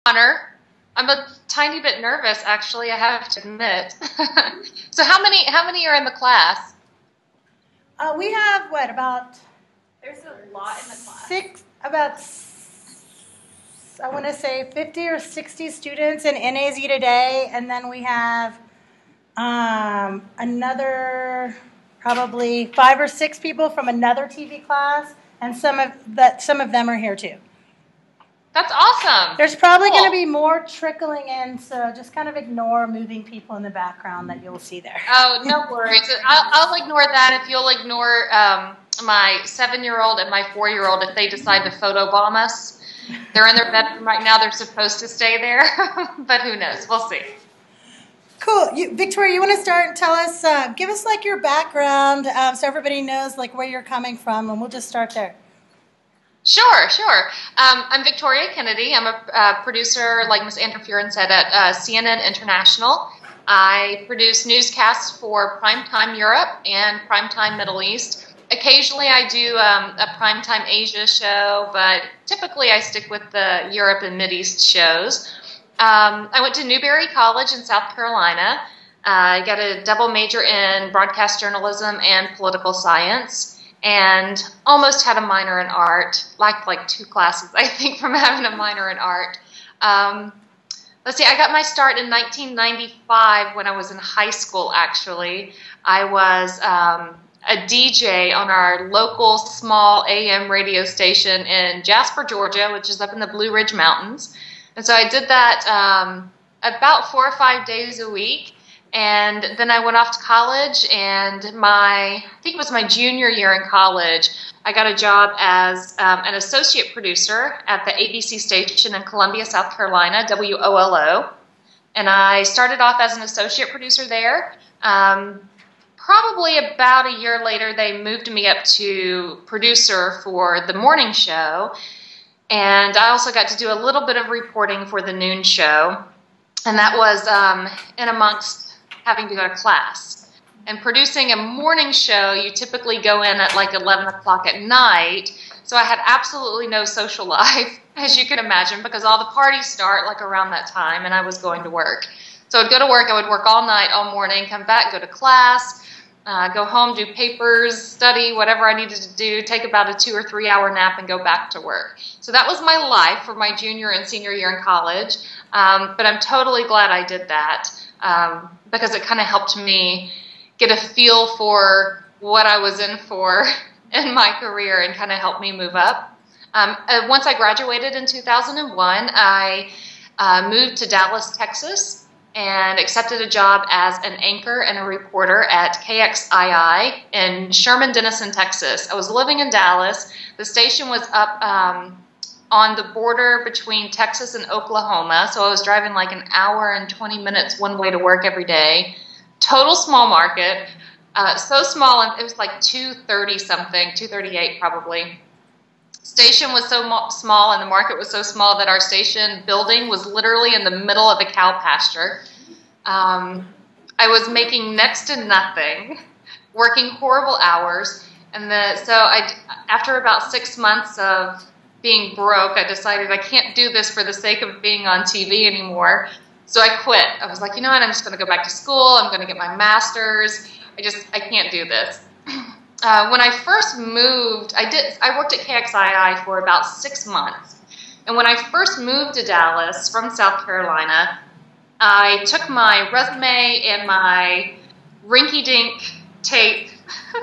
honor. I'm a tiny bit nervous, actually, I have to admit. So how many are in the class? We have, what, about... There's a lot in the class. I want to say 50 or 60 students in NAZ today, and then we have another probably 5 or 6 people from another TV class, and some of them are here too. That's awesome. There's probably going to be more trickling in, so just kind of ignore moving people in the background that you'll see there. Oh, no worries. I'll ignore that if you'll ignore my 7-year-old and my 4-year-old if they decide to photobomb us. They're in their bedroom right now. They're supposed to stay there, but who knows? We'll see. Cool. Victoria, you want to start and tell us, give us like your background so everybody knows like where you're coming from, and we'll just start there. Sure. I'm Victoria Kennedy. I'm a producer, like Ms. Anderfuren said, at CNN International. I produce newscasts for Primetime Europe and Primetime Middle East. Occasionally I do a Primetime Asia show, but typically I stick with the Europe and Mideast shows. I went to Newberry College in South Carolina. I got a double major in broadcast journalism and political science, and almost had a minor in art, like 2 classes, I think, from having a minor in art. Let's see, I got my start in 1995 when I was in high school, actually. I was a DJ on our local small AM radio station in Jasper, Georgia, which is up in the Blue Ridge Mountains. And so I did that about 4 or 5 days a week. And then I went off to college, and I think it was my junior year in college, I got a job as an associate producer at the ABC station in Columbia, South Carolina, WOLO. And I started off as an associate producer there. Probably about a year later, they moved me up to producer for the morning show. And I also got to do a little bit of reporting for the noon show. And that was in amongst having to go to class. And producing a morning show, you typically go in at like 11 o'clock at night. So I had absolutely no social life, as you can imagine, because all the parties start like around that time, and I was going to work. So I'd go to work, I would work all night, all morning, come back, go to class, go home, do papers, study, whatever I needed to do, take about a 2 or 3 hour nap, and go back to work. So that was my life for my junior and senior year in college. But I'm totally glad I did that because it kind of helped me get a feel for what I was in for in my career and kind of helped me move up. Once I graduated in 2001, I moved to Dallas, Texas, and accepted a job as an anchor and a reporter at KXII in Sherman, Denison, Texas. I was living in Dallas. The station was up on the border between Texas and Oklahoma, so I was driving like an hour and 20 minutes one way to work every day. Total small market, so small, and it was like 230-something, 238 probably. Station was so small and the market was so small that our station building was literally in the middle of a cow pasture. I was making next to nothing, working horrible hours, and after about 6 months of being broke, I decided I can't do this for the sake of being on TV anymore. So I quit. I was like, you know what, I'm just going to go back to school. I'm going to get my master's. I can't do this. When I first moved, I worked at KXII for about 6 months. And when I first moved to Dallas from South Carolina, I took my resume and my rinky-dink tape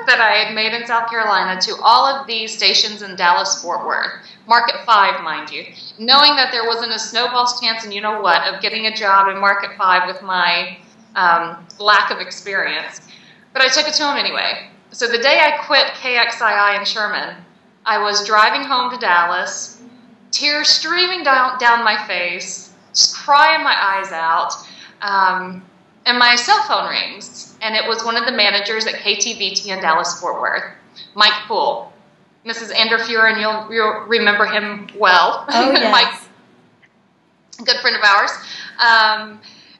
that I had made in South Carolina to all of these stations in Dallas-Fort Worth, Market 5, mind you, knowing that there wasn't a snowball's chance, and you know what, of getting a job in Market 5 with my lack of experience. But I took it to them anyway. So the day I quit KXII in Sherman, I was driving home to Dallas, tears streaming down my face, just crying my eyes out, and my cell phone rings, and it was one of the managers at KTVT in Dallas-Fort Worth, Mike Poole. Mrs. Anderfuren, you'll remember him well. Oh, yes. Mike, good friend of ours,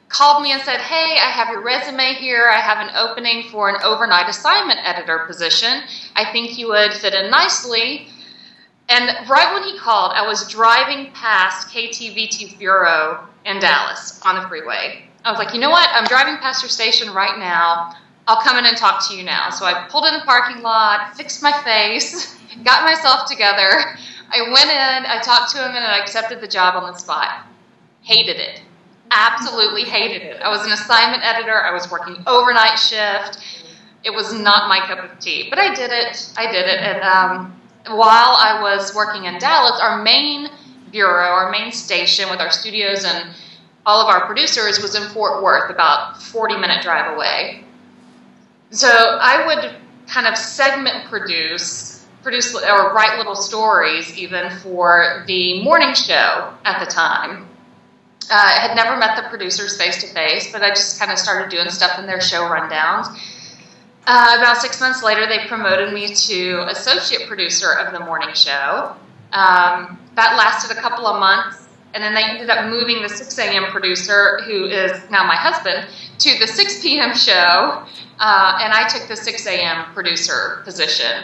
called me and said, hey, I have your resume here. I have an opening for an overnight assignment editor position. I think you would fit in nicely. And right when he called, I was driving past KTVT Bureau in Dallas on the freeway. I was like, you know what? I'm driving past your station right now. I'll come in and talk to you now. So I pulled in the parking lot, fixed my face, got myself together. I went in, I talked to him, and I accepted the job on the spot. Hated it. Absolutely hated it. I was an assignment editor. I was working overnight shift. It was not my cup of tea, but I did it. And while I was working in Dallas, our main bureau, our main station with our studios and all of our producers was in Fort Worth, about 40-minute drive away. So I would kind of segment produce or write little stories even for the morning show at the time. I had never met the producers face-to-face, but I just kind of started doing stuff in their show rundowns. About 6 months later, they promoted me to associate producer of the morning show. That lasted a couple of months, and then they ended up moving the 6 a.m. producer, who is now my husband, to the 6 p.m. show, and I took the 6 a.m. producer position.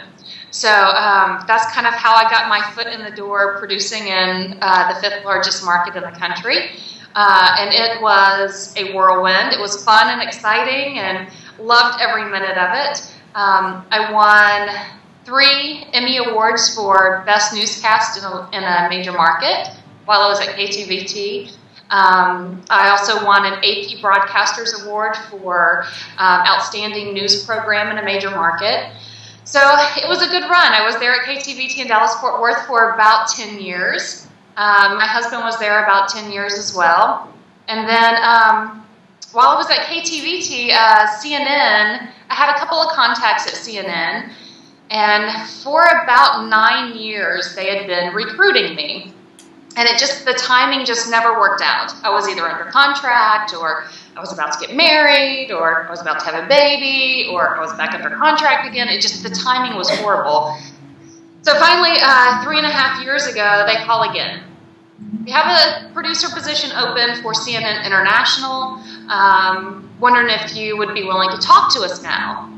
So that's kind of how I got my foot in the door producing in the 5th largest market in the country. And it was a whirlwind. It was fun and exciting, and loved every minute of it. I won 3 Emmy Awards for Best Newscast in a major market while I was at KTVT. I also won an AP Broadcasters Award for Outstanding News Program in a major market. So it was a good run. I was there at KTVT in Dallas-Fort Worth for about 10 years. My husband was there about 10 years as well. And then while I was at KTVT, CNN, I had a couple of contacts at CNN, and for about 9 years, they had been recruiting me. And the timing just never worked out. I was either under contract, or I was about to get married, or I was about to have a baby, or I was back under contract again. The timing was horrible. So finally, 3.5 years ago, they call again. We have a producer position open for CNN International. Wondering if you would be willing to talk to us now.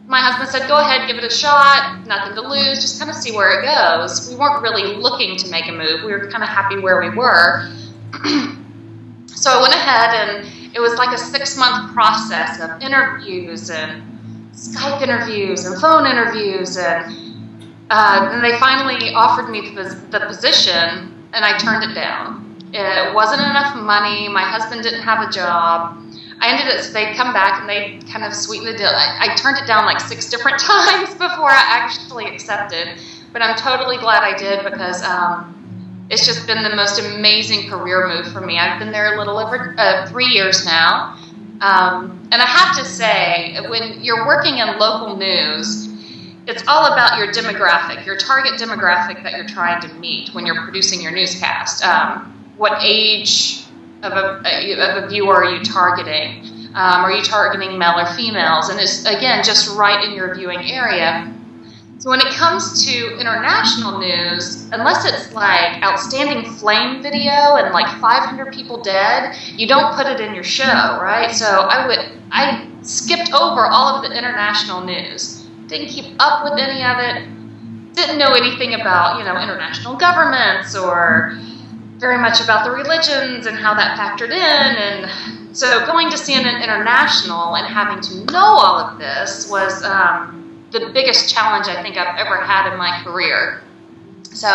My husband said, go ahead, give it a shot, nothing to lose, just kind of see where it goes. We weren't really looking to make a move. We were kind of happy where we were. So I went ahead, and it was like a 6-month process of interviews and Skype interviews and phone interviews. And then they finally offered me the position, and I turned it down. It wasn't enough money. My husband didn't have a job. They'd come back and they'd kind of sweeten the deal. I turned it down like 6 different times before I actually accepted, but I'm totally glad I did, because it's just been the most amazing career move for me. I've been there a little over 3 years now, and I have to say, when you're working in local news, it's all about your demographic, your target demographic that you're trying to meet when you're producing your newscast. What age of a viewer are you targeting? Are you targeting male or females? And it's, again, just right in your viewing area. So when it comes to international news, unless it's like outstanding flame video and like 500 people dead, you don't put it in your show, right? So I skipped over all of the international news. Didn't keep up with any of it. Didn't know anything about, international governments or very much about the religions and how that factored in. And so going to CNN International and having to know all of this was the biggest challenge I think I've ever had in my career. So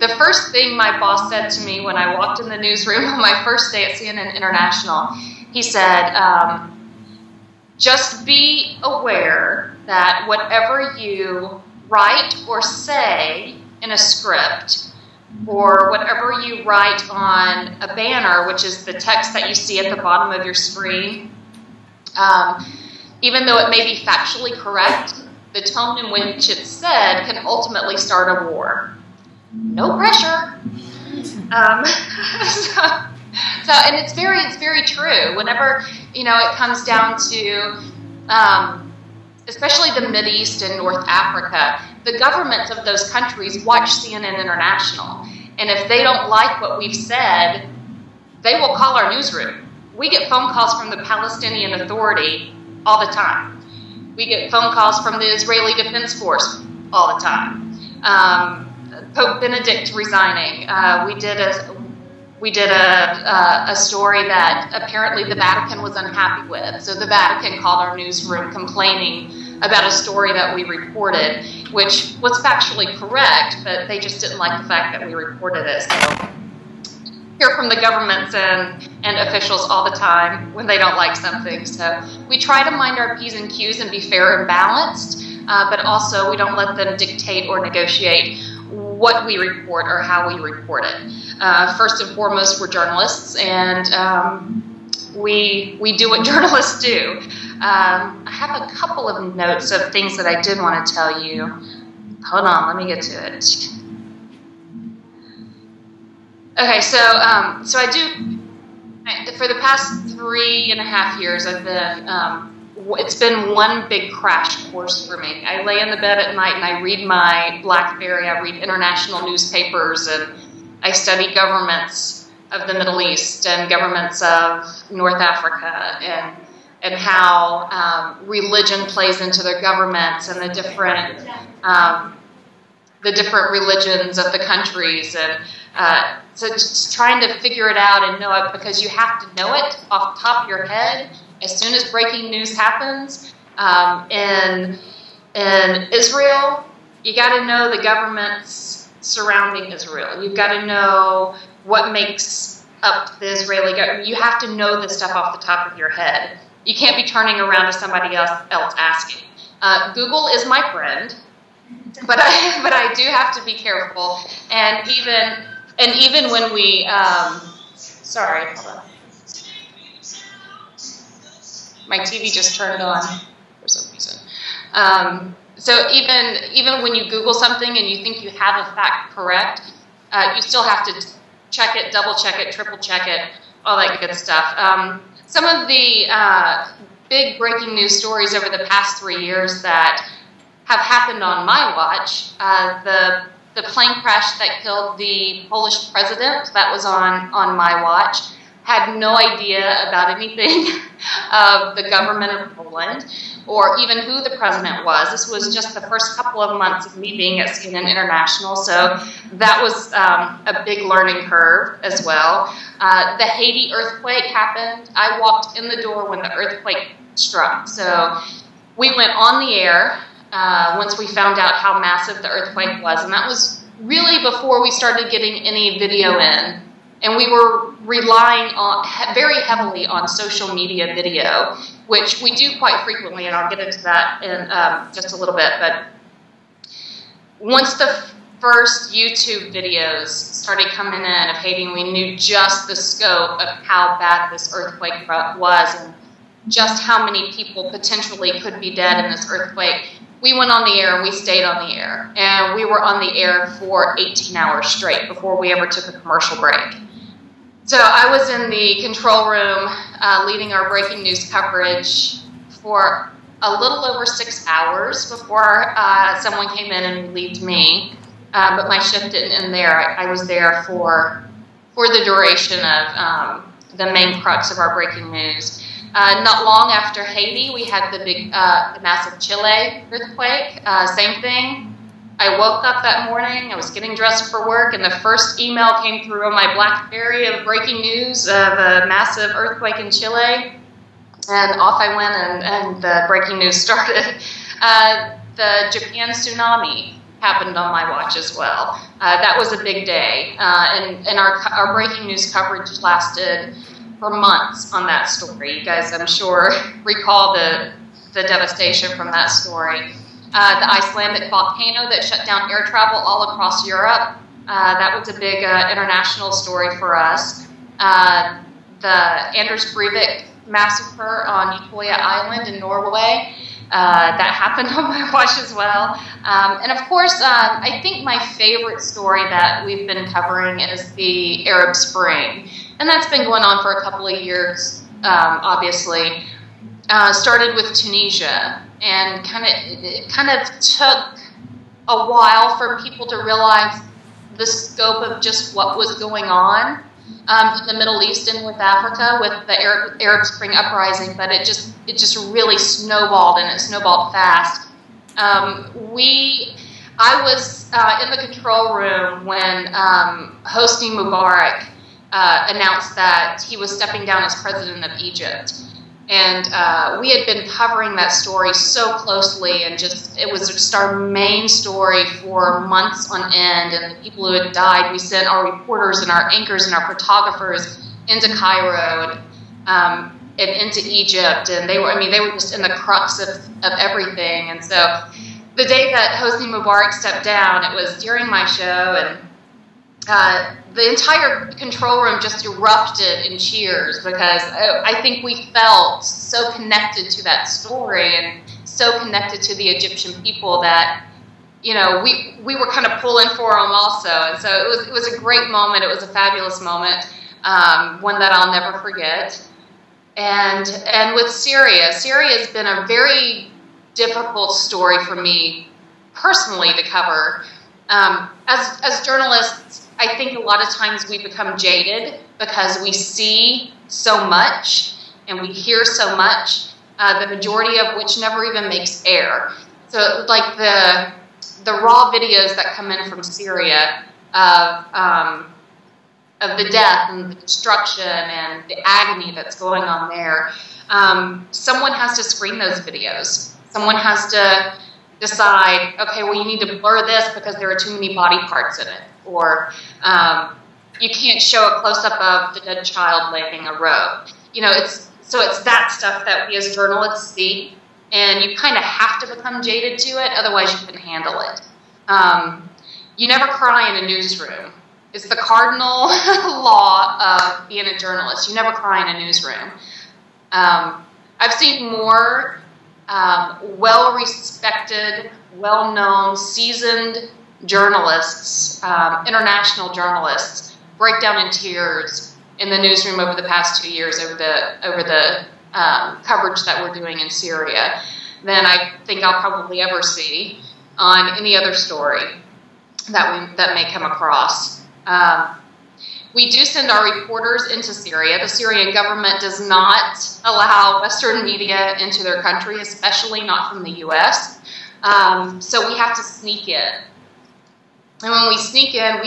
the first thing my boss said to me when I walked in the newsroom on my first day at CNN International, he said, just be aware that whatever you write or say in a script, or whatever you write on a banner, which is the text that you see at the bottom of your screen, even though it may be factually correct, the tone in which it's said can ultimately start a war. No pressure. And it's very true. Whenever, it comes down to, especially the Mideast and North Africa, the governments of those countries watch CNN International. And if they don't like what we've said, they will call our newsroom. We get phone calls from the Palestinian Authority all the time. We get phone calls from the Israeli Defense Force all the time. Pope Benedict resigning. We did a story that apparently the Vatican was unhappy with. So the Vatican called our newsroom complaining about a story that we reported, which was factually correct, but they just didn't like the fact that we reported it. So hear from the governments and officials all the time when they don't like something. So we try to mind our P's and Q's and be fair and balanced, but also we don't let them dictate or negotiate what we report or how we report it. First and foremost, we're journalists, and we do what journalists do. I have a couple of notes of things that I did want to tell you. Hold on, let me get to it. Okay, so I do, for the past 3.5 years, I've been, it's been one big crash course for me. I lay in the bed at night and I read my BlackBerry, I read international newspapers, and I study governments of the Middle East and governments of North Africa, and how religion plays into their governments and the different religions of the countries, and so just trying to figure it out and know it, because you have to know it off the top of your head as soon as breaking news happens. In Israel, you got to know the governments surrounding Israel. You've got to know what makes up the Israeli government. You have to know this stuff off the top of your head. You can't be turning around to somebody else asking. Google is my friend, but I do have to be careful. And even when we, sorry, hold on. My TV just turned on for some reason. So even when you Google something and you think you have a fact correct, you still have to check it, double check it, triple check it, all that good stuff. Some of the big breaking news stories over the past 3 years that have happened on my watch, the plane crash that killed the Polish president, that was on my watch. Had no idea about anything of the government of Poland or even who the president was. This was just the first couple of months of me being at CNN International, so that was a big learning curve as well. The Haiti earthquake happened. I walked in the door when the earthquake struck, so we went on the air once we found out how massive the earthquake was, and that was really before we started getting any video in. And we were relying very heavily on social media video, which we do quite frequently, and I'll get into that in just a little bit. But once the first YouTube videos started coming in of Haiti, we knew just the scope of how bad this earthquake was and just how many people potentially could be dead in this earthquake. We went on the air and we stayed on the air. And we were on the air for 18 hours straight before we ever took a commercial break. So I was in the control room leading our breaking news coverage for a little over 6 hours before someone came in and relieved me. But my shift didn't end there. I was there for the duration of the main crux of our breaking news. Not long after Haiti, we had the big, the massive Chile earthquake. Same thing. I woke up that morning, I was getting dressed for work, and the first email came through on my BlackBerry of breaking news of a massive earthquake in Chile. And off I went, and the breaking news started. The Japan tsunami happened on my watch as well. That was a big day, and our breaking news coverage lasted for months on that story. You guys, I'm sure, recall the devastation from that story. The Icelandic volcano that shut down air travel all across Europe. That was a big international story for us. The Anders Breivik massacre on Utøya Island in Norway. That happened on my watch as well. And of course, I think my favorite story that we've been covering is the Arab Spring. And that's been going on for a couple of years, obviously. Started with Tunisia, and it kind of took a while for people to realize the scope of just what was going on in the Middle East and North Africa with the Arab Spring uprising, but it just really snowballed, and it snowballed fast. I was in the control room when Hosni Mubarak announced that he was stepping down as president of Egypt. And we had been covering that story so closely, and it was just our main story for months on end. And the people who had died, we sent our reporters and our anchors and our photographers into Cairo and into Egypt, and they were just in the crux of everything. And so the day that Hosni Mubarak stepped down, it was during my show, and the entire control room just erupted in cheers, because I think we felt so connected to that story and so connected to the Egyptian people that, you know, we were kind of pulling for them also. And so it was a great moment. It was a fabulous moment, one that I'll never forget. And with Syria has been a very difficult story for me personally to cover. As journalists, I think a lot of times we become jaded because we see so much and we hear so much, the majority of which never even makes air. So like the raw videos that come in from Syria of the death and the destruction and the agony that's going on there, someone has to screen those videos. Someone has to decide, okay, well, you need to blur this because there are too many body parts in it, or you can't show a close-up of the dead child laying in a row. You know, it's that stuff that we as journalists see, and you kind of have to become jaded to it, otherwise you can handle it. You never cry in a newsroom. It's the cardinal law of being a journalist. You never cry in a newsroom. I've seen more well-respected, well-known, seasoned journalists, international journalists, break down in tears in the newsroom over the past 2 years over the coverage that we're doing in Syria than I think I'll probably ever see on any other story that may come across. We do send our reporters into Syria. The Syrian government does not allow Western media into their country, especially not from the U.S. So we have to sneak in. And when we sneak in,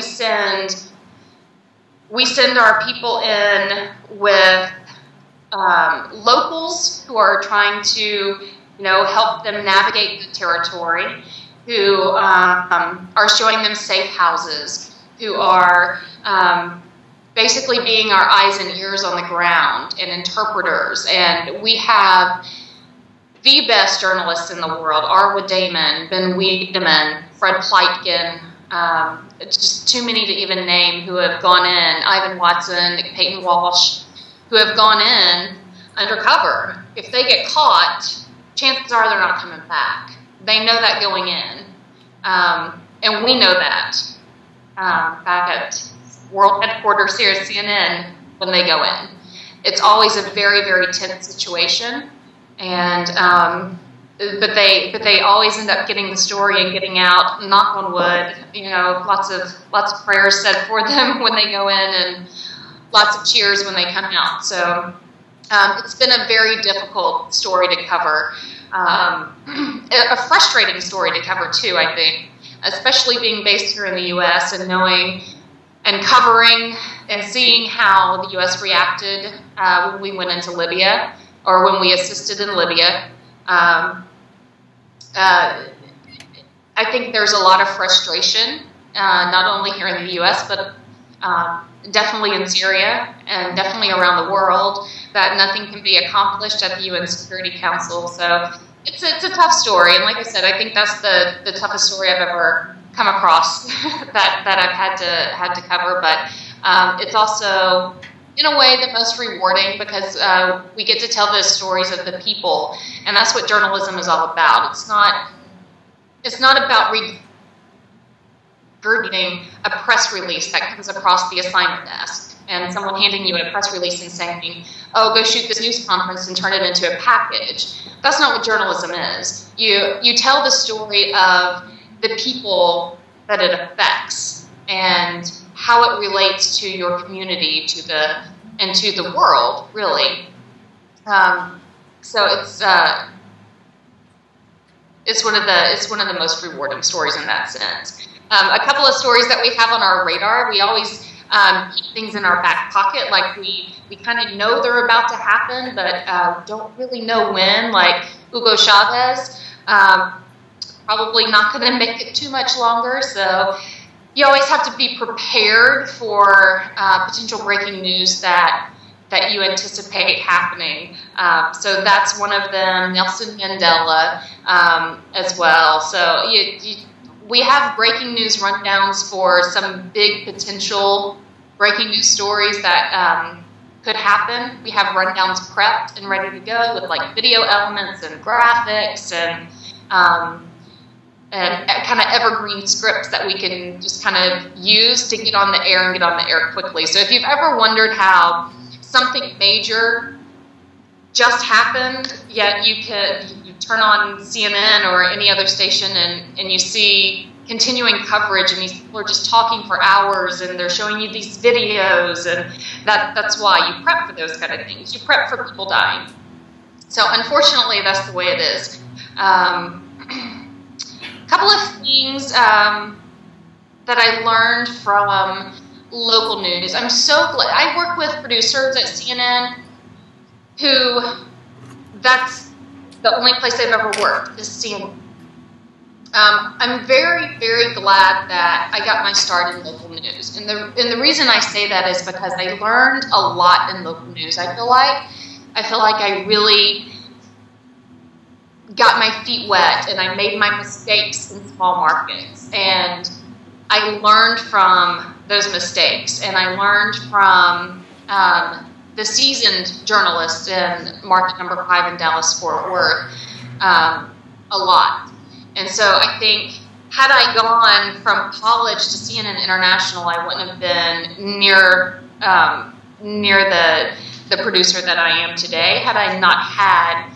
we send our people in with locals who are trying to, help them navigate the territory, who are showing them safe houses, who are basically being our eyes and ears on the ground and interpreters. And we have the best journalists in the world, Arwa Damon, Ben Wiedemann, Fred Pleitgen, just too many to even name, who have gone in, Ivan Watson, Nick Payton Walsh, who have gone in undercover. If they get caught, chances are they're not coming back. They know that going in. And we know that back at World Headquarters here at CNN when they go in. It's always a very, very tense situation. And but they always end up getting the story and getting out. Knock on wood, lots of prayers said for them when they go in, and lots of cheers when they come out. So it's been a very difficult story to cover, a frustrating story to cover too, I think, especially being based here in the U.S. and knowing and covering and seeing how the U.S. reacted when we went into Libya, or when we assisted in Libya. I think there's a lot of frustration, not only here in the U.S., but definitely in Syria and definitely around the world, that nothing can be accomplished at the UN Security Council. So it's a tough story. And like I said, I think that's the toughest story I've ever come across that I've had to cover. But it's also, in a way, the most rewarding, because we get to tell the stories of the people, and that's what journalism is all about. It's not about regurgitating a press release that comes across the assignment desk and someone handing you a press release and saying, "Oh, go shoot this news conference and turn it into a package." That's not what journalism is. You tell the story of the people that it affects and how it relates to your community, to the world, really. So it's it's one of the most rewarding stories in that sense. A couple of stories that we have on our radar, we always keep things in our back pocket, like we kind of know they're about to happen, but don't really know when, like Hugo Chavez, probably not going to make it too much longer, so you always have to be prepared for potential breaking news that you anticipate happening. So that's one of them. Nelson Mandela as well. So we have breaking news rundowns for some big potential breaking news stories that could happen. We have rundowns prepped and ready to go with like video elements and graphics and kind of evergreen scripts that we can just kind of use to get on the air and get on the air quickly. So if you've ever wondered how something major just happened, yet you turn on CNN or any other station and you see continuing coverage and these people are just talking for hours and they're showing you these videos, and that's why you prep for those kind of things. You prep for people dying. So unfortunately, that's the way it is. Couple of things that I learned from local news. I'm so glad. I work with producers at CNN who that's the only place they've ever worked is CNN. I'm very, very glad that I got my start in local news. And the reason I say that is because I learned a lot in local news. I feel like I really got my feet wet and I made my mistakes in small markets. And I learned from those mistakes, and I learned from the seasoned journalists in market number 5 in Dallas-Fort Worth a lot. And so I think had I gone from college to CNN International, I wouldn't have been near the producer that I am today had I not had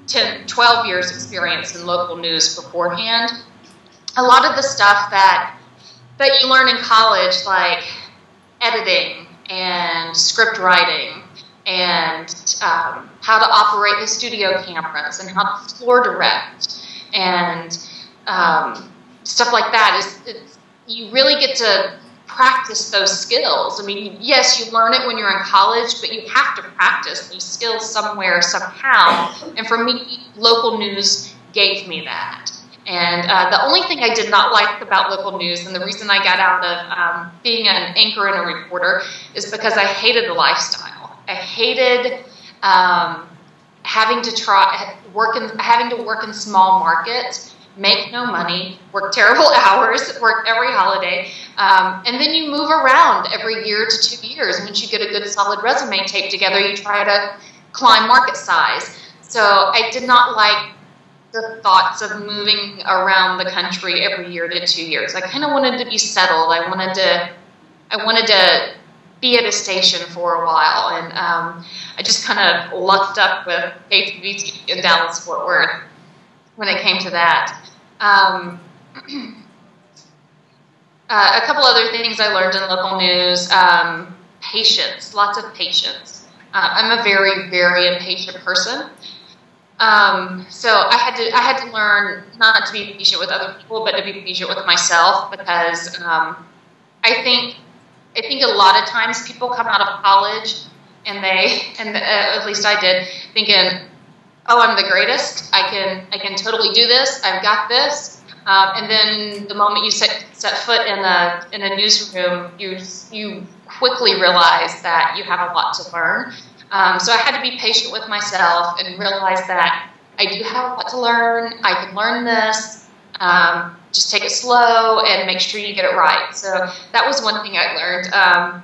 10, 12 years experience in local news beforehand. A lot of the stuff that you learn in college, like editing and script writing and how to operate the studio cameras and how to floor direct and stuff like that, you really get to practice those skills. I mean, yes, you learn it when you're in college, but you have to practice those skills somewhere, somehow. And for me, local news gave me that. And the only thing I did not like about local news, and the reason I got out of being an anchor and a reporter, is because I hated the lifestyle. I hated having to work in small markets, make no money, work terrible hours, work every holiday, and then you move around every year to 2 years. Once you get a good solid resume taped together, you try to climb market size. So I did not like the thoughts of moving around the country every year to 2 years. I kind of wanted to be settled. I wanted to be at a station for a while, and I just kind of lucked up with KTVT in Dallas-Fort Worth when it came to that. A couple other things I learned in local news: patience, lots of patience. I'm a very, very impatient person. So I had to learn not to be patient with other people, but to be patient with myself, because I think a lot of times people come out of college and at least I did, thinking, oh, I'm the greatest. I can totally do this. I've got this. And then the moment you set foot in a newsroom, you quickly realize that you have a lot to learn. So I had to be patient with myself and realize that I do have a lot to learn. I can learn this. Just take it slow and make sure you get it right. So that was one thing I learned.